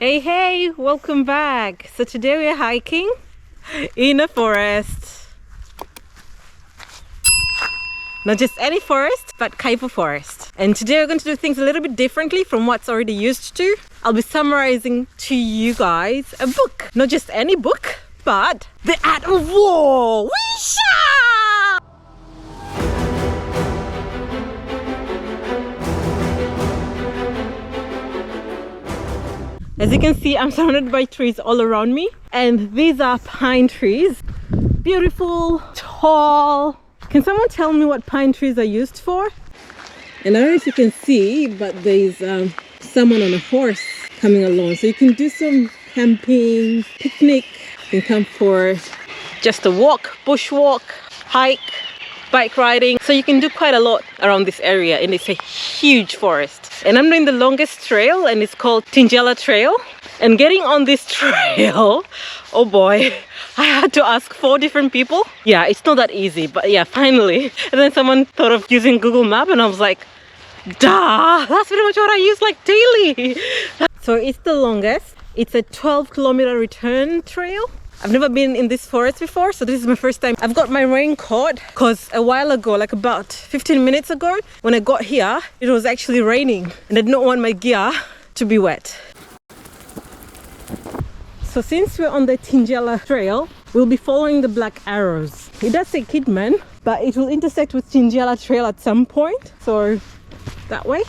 Hey, welcome back. So today we're hiking in a forest. Not just any forest, but Kuitpo forest. And today we're going to do things a little bit differently from what's already used to. I'll be summarizing to you guys a book. Not just any book, but The Art of War. Weesha! As you can see, I'm surrounded by trees all around me, and these are pine trees. Beautiful, tall. Can someone tell me what pine trees are used for? And I don't know if you can see, but there's someone on a horse coming along. So you can do some camping, picnic. You can come for just a walk, bushwalk, hike, bike riding. So you can do quite a lot around this area, and it's a huge forest. And I'm doing the longest trail, and it's called Tinjella Trail. And getting on this trail, oh boy, I had to ask 4 different people. Yeah, it's not that easy, but yeah, finally. And then someone thought of using Google Map, and I was like, duh, that's pretty much what I use like daily. So it's the longest. It's a 12-kilometer return trail. I've never been in this forest before, so this is my first time. I've got my raincoat because a while ago, like about 15 minutes ago, when I got here, it was actually raining and I did not want my gear to be wet. So since we're on the Tinjella trail, we'll be following the black arrows. It does say Kidman, but it will intersect with Tinjella trail at some point. So that way.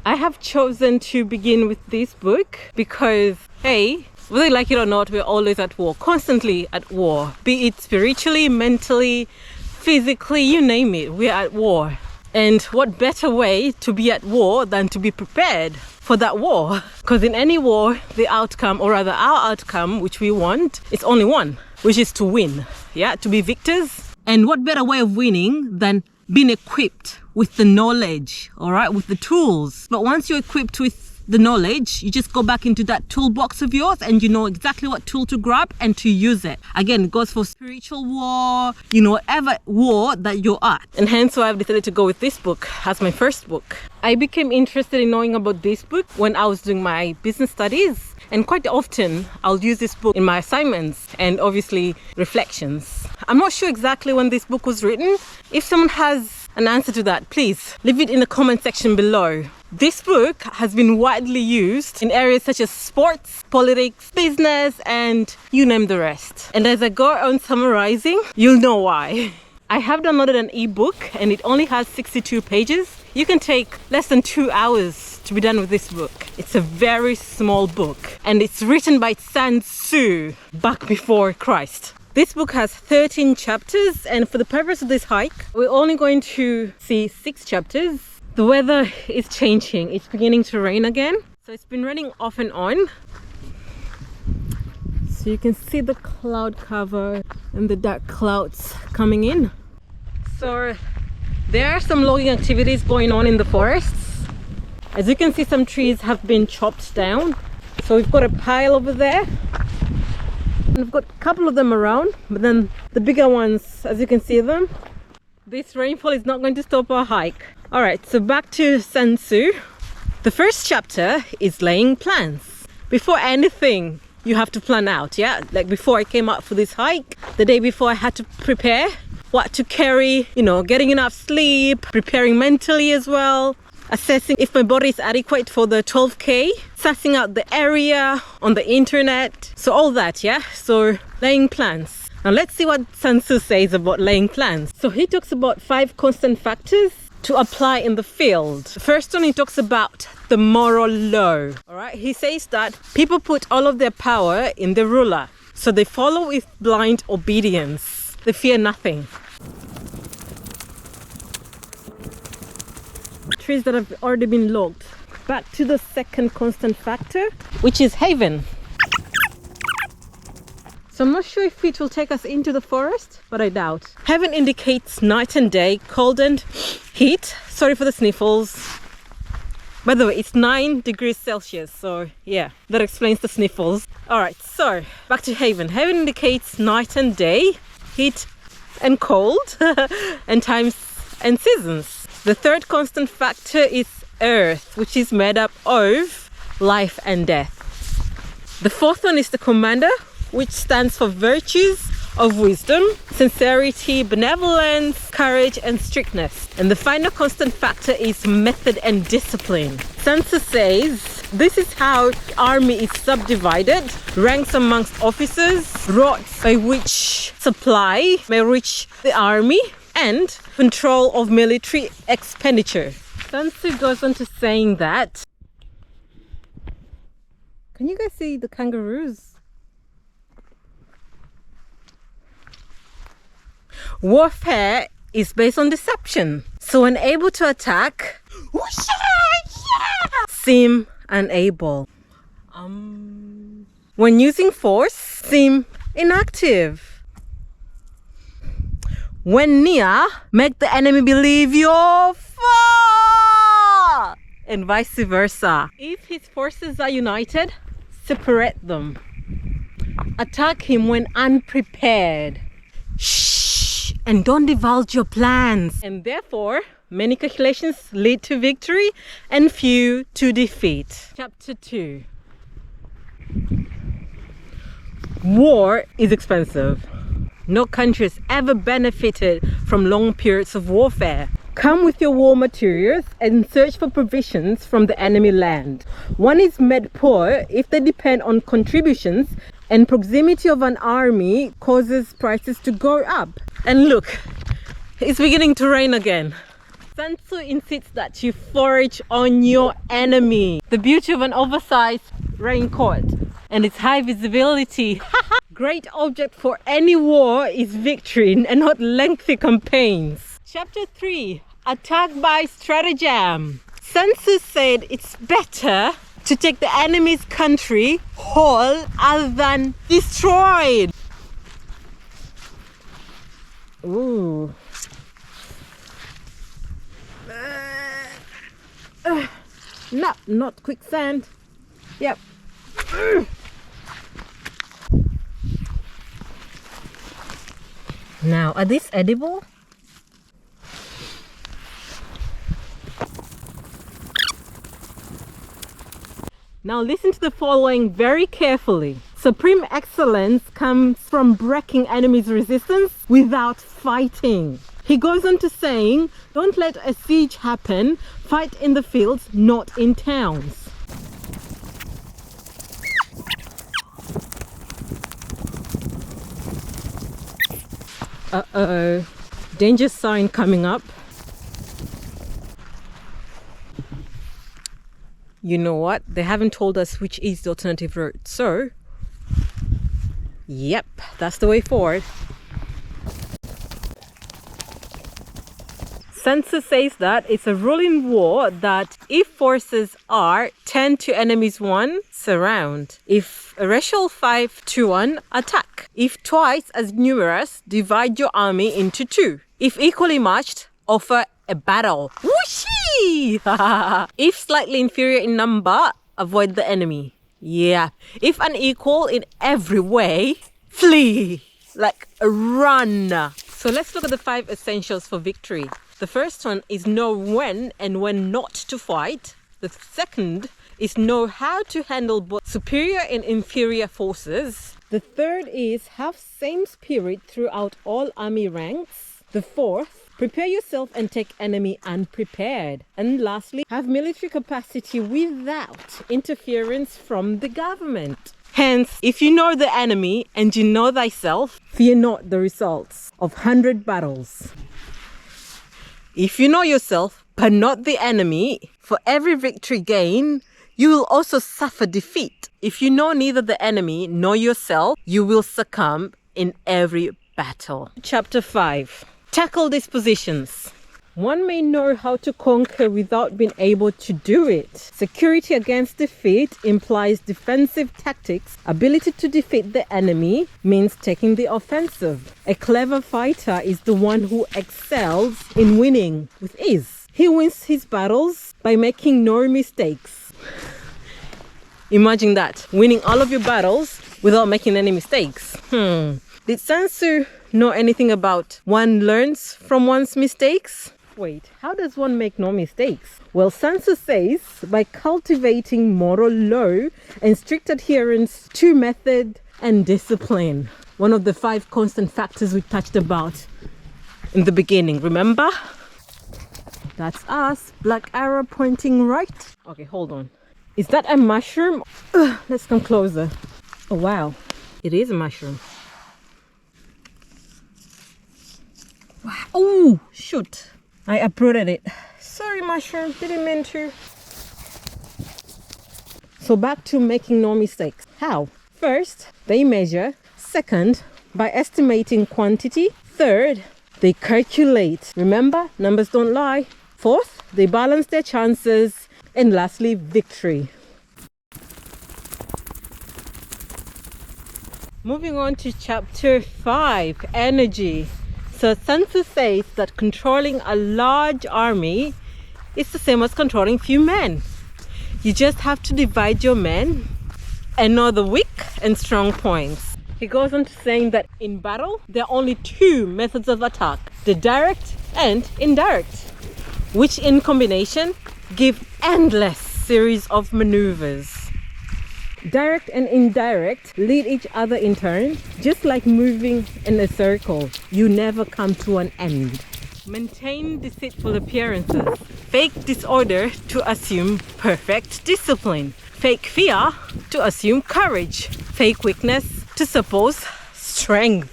I have chosen to begin with this book because, hey, whether you like it or not, we're always at war, constantly at war. Be it spiritually, mentally, physically, you name it, we're at war. And what better way to be at war than to be prepared for that war? Because in any war, the outcome, or rather our outcome, which we want, is only one, which is to win, yeah, to be victors. And what better way of winning than being equipped with the knowledge, all right, with the tools. But once you're equipped with the knowledge, you just go back into that toolbox of yours and you know exactly what tool to grab and to use it. Again, it goes for spiritual war, you know, whatever war that you're at. And hence why I've decided to go with this book as my first book. I became interested in knowing about this book when I was doing my business studies. And quite often, I'll use this book in my assignments and obviously reflections. I'm not sure exactly when this book was written. If someone has an answer to that, please leave it in the comment section below. This book has been widely used in areas such as sports, politics, business, and you name the rest. And as I go on summarizing, you'll know why. I have downloaded an ebook and it only has 62 pages. You can take less than 2 hours to be done with this book. It's a very small book and it's written by Sun Tzu back before Christ. This book has 13 chapters, and for the purpose of this hike, we're only going to see 6 chapters. The weather is changing. It's beginning to rain again. So it's been raining off and on. So you can see the cloud cover and the dark clouds coming in. So there are some logging activities going on in the forests. As you can see, some trees have been chopped down. So we've got a pile over there. And we've got a couple of them around, but then the bigger ones, as you can see them, this rainfall is not going to stop our hike. All right, so back to Sun Tzu. The first chapter is laying plans. Before anything, you have to plan out, yeah? Like before I came out for this hike, the day before I had to prepare what to carry, you know, getting enough sleep, preparing mentally as well, assessing if my body is adequate for the 12K, sussing out the area on the internet. So all that, yeah? So laying plans. Now let's see what Sun Tzu says about laying plans. So he talks about 5 constant factors to apply in the field. The first one, he talks about the moral law. All right, he says that people put all of their power in the ruler. So they follow with blind obedience. They fear nothing. Trees that have already been logged. Back to the second constant factor, which is haven. So I'm not sure if it will take us into the forest, but I doubt. Heaven indicates night and day, cold and heat. Sorry for the sniffles. By the way, it's 9 degrees Celsius, so yeah, that explains the sniffles. All right, so back to haven. Haven indicates night and day, heat and cold, and times and seasons. The third constant factor is earth, which is made up of life and death. The fourth one is the commander, which stands for virtues of wisdom, sincerity, benevolence, courage, and strictness. And the final constant factor is method and discipline. Sun Tzu says, this is how the army is subdivided, ranks amongst officers, roads by which supply may reach the army, and control of military expenditure. Sun Tzu goes on to saying that, can you guys see the kangaroos? Warfare is based on deception. So unable to attack, seem unable. When using force, seem inactive. When near, make the enemy believe you're far, and vice versa. If his forces are united, separate them. Attack him when unprepared. Shh, and don't divulge your plans. And therefore, many calculations lead to victory and few to defeat. Chapter 2. War is expensive. No country has ever benefited from long periods of warfare. Come with your war materials and search for provisions from the enemy land. One is made poor if they depend on contributions, and proximity of an army causes prices to go up. And look, it's beginning to rain again. Sun Tzu insists that you forage on your enemy. The beauty of an oversized raincoat and its high visibility. Great object for any war is victory and not lengthy campaigns. Chapter 3. Attack by Stratagem. Sun Tzu said it's better to take the enemy's country whole other than destroyed. Ooh. No, not quicksand. Yep. Now, are these edible? Now listen to the following very carefully. Supreme excellence comes from breaking enemy's resistance without fighting. He goes on to saying, don't let a siege happen, fight in the fields, not in towns. Uh-oh, danger sign coming up. You know what? They haven't told us which is the alternative route. So, yep, that's the way forward. Sun Tzu says that it's a rule in war that if forces are 10 to enemies 1, surround. If a ratio 5 to 1, attack. If twice as numerous, divide your army into 2. If equally matched, offer a battle. Whooshy! If slightly inferior in number, avoid the enemy. Yeah. If unequal in every way, flee. Like run. So let's look at the 5 essentials for victory. The first one is know when and when not to fight. The second is know how to handle both superior and inferior forces. The third is have same spirit throughout all army ranks. The fourth, prepare yourself and take enemy unprepared. And lastly, have military capacity without interference from the government. Hence, if you know the enemy and you know thyself, fear not the results of 100 battles. If you know yourself, but not the enemy, for every victory gained, you will also suffer defeat. If you know neither the enemy nor yourself, you will succumb in every battle. Chapter 5. Tackle dispositions. One may know how to conquer without being able to do it. Security against defeat implies defensive tactics. Ability to defeat the enemy means taking the offensive. A clever fighter is the one who excels in winning with ease. He wins his battles by making no mistakes. Imagine that, winning all of your battles without making any mistakes. Did Sun Tzu know anything about one learns from one's mistakes? Wait, how does one make no mistakes? Well, Sun Tzu says by cultivating moral law and strict adherence to method and discipline. One of the 5 constant factors we touched about in the beginning, remember? That's us, black arrow pointing right. Okay, hold on. Is that a mushroom? Let's come closer. Oh wow, it is a mushroom. Wow. Oh, shoot. I uprooted it. Sorry, mushroom, didn't mean to. So back to making no mistakes. How? First, they measure. Second, by estimating quantity. Third, they calculate. Remember, numbers don't lie. Fourth, they balance their chances. And lastly, victory. Moving on to chapter 5, energy. So Sun Tzu says that controlling a large army is the same as controlling few men. You just have to divide your men and know the weak and strong points. He goes on to saying that in battle, there are only 2 methods of attack, the direct and indirect, which in combination give endless series of maneuvers. Direct and indirect lead each other in turn, just like moving in a circle. You never come to an end. Maintain deceitful appearances. Fake disorder to assume perfect discipline. Fake fear to assume courage. Fake weakness to suppose strength.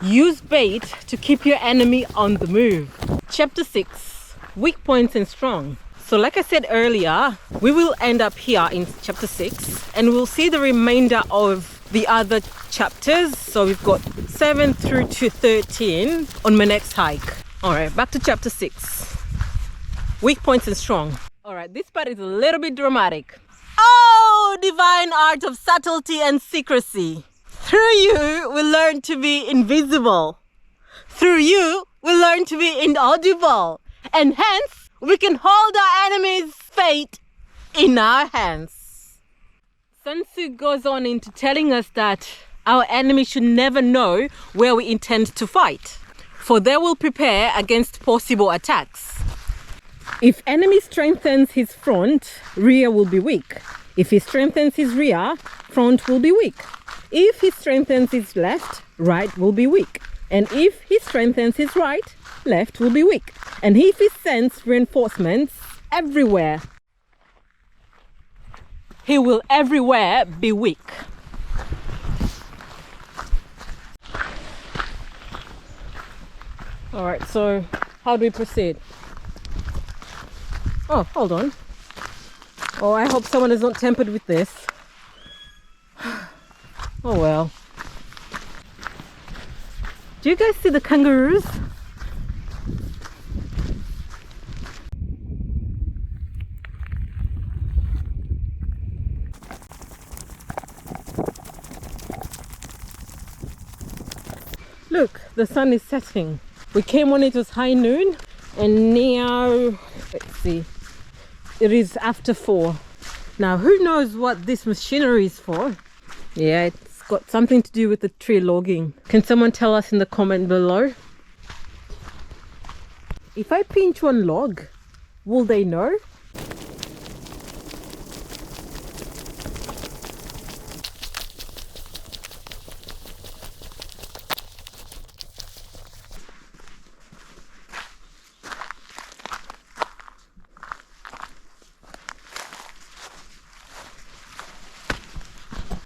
Use bait to keep your enemy on the move. Chapter 6, weak points and strong. So like I said earlier, we will end up here in chapter 6 and we'll see the remainder of the other chapters. So we've got 7 through to 13 on my next hike. All right, back to chapter 6. Weak points and strong. All right, this part is a little bit dramatic. Oh, divine art of subtlety and secrecy. Through you, we learn to be invisible. Through you, we learn to be inaudible. And hence, we can hold our enemy's fate in our hands. Sun Tzu goes on into telling us that our enemy should never know where we intend to fight, for they will prepare against possible attacks. If enemy strengthens his front, rear will be weak. If he strengthens his rear, front will be weak. If he strengthens his left, right will be weak. And if he strengthens his right, left will be weak. And if he sends reinforcements everywhere, he will everywhere be weak. All right, so how do we proceed? Oh, hold on. Oh, I hope someone is not tempered with this. Oh well. Do you guys see the kangaroos? Look, the sun is setting. We came when it was high noon and now, let's see, it is after 4. Now, who knows what this machinery is for? Yeah, it's got something to do with the tree logging. Can someone tell us in the comment below? If I pinch one log, will they know?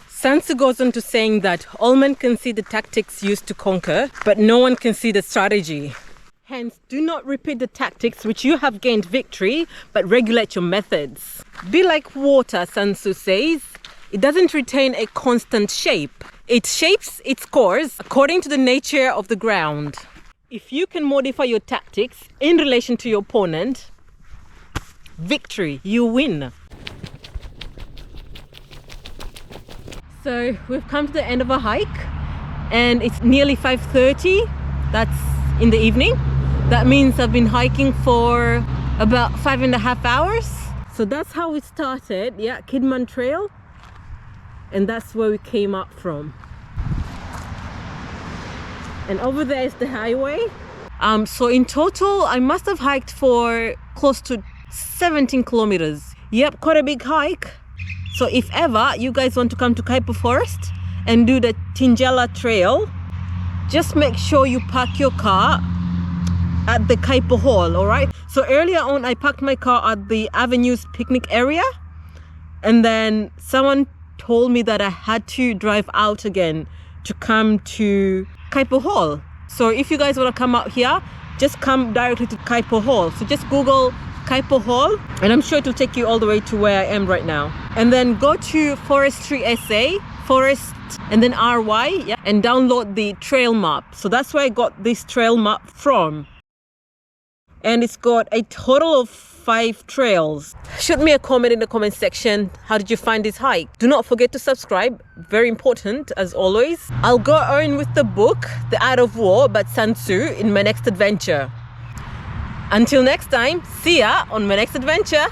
Sun Tzu goes on to saying that all men can see the tactics used to conquer, but no one can see the strategy. Hence, do not repeat the tactics which you have gained victory, but regulate your methods. Be like water, Sun Tzu says. It doesn't retain a constant shape. It shapes its course according to the nature of the ground. If you can modify your tactics in relation to your opponent, victory, you win. So we've come to the end of a hike and it's nearly 5:30. That's in the evening. That means I've been hiking for about 5.5 hours. So that's how we started, yeah, Kidman Trail. And that's where we came up from. And over there is the highway. So in total, I must have hiked for close to 17 kilometers. Yep, quite a big hike. So if ever you guys want to come to Kuitpo Forest and do the Tinjella trail, just make sure you park your car at the Kuitpo Hall, all right? So earlier on, I parked my car at the Avenues picnic area, and then someone told me that I had to drive out again to come to Kuitpo Hall. So if you guys want to come out here, just come directly to Kuitpo Hall. So just Google Kuitpo Hall, and I'm sure it will take you all the way to where I am right now. And then go to Forestry SA, Forest, and then RY, yeah, and download the trail map. So that's where I got this trail map from. And it's got a total of 5 trails. Shoot me a comment in the comment section. How did you find this hike? Do not forget to subscribe. Very important, as always. I'll go on with the book, The Art of War by Sun Tzu, in my next adventure. Until next time, see ya on my next adventure.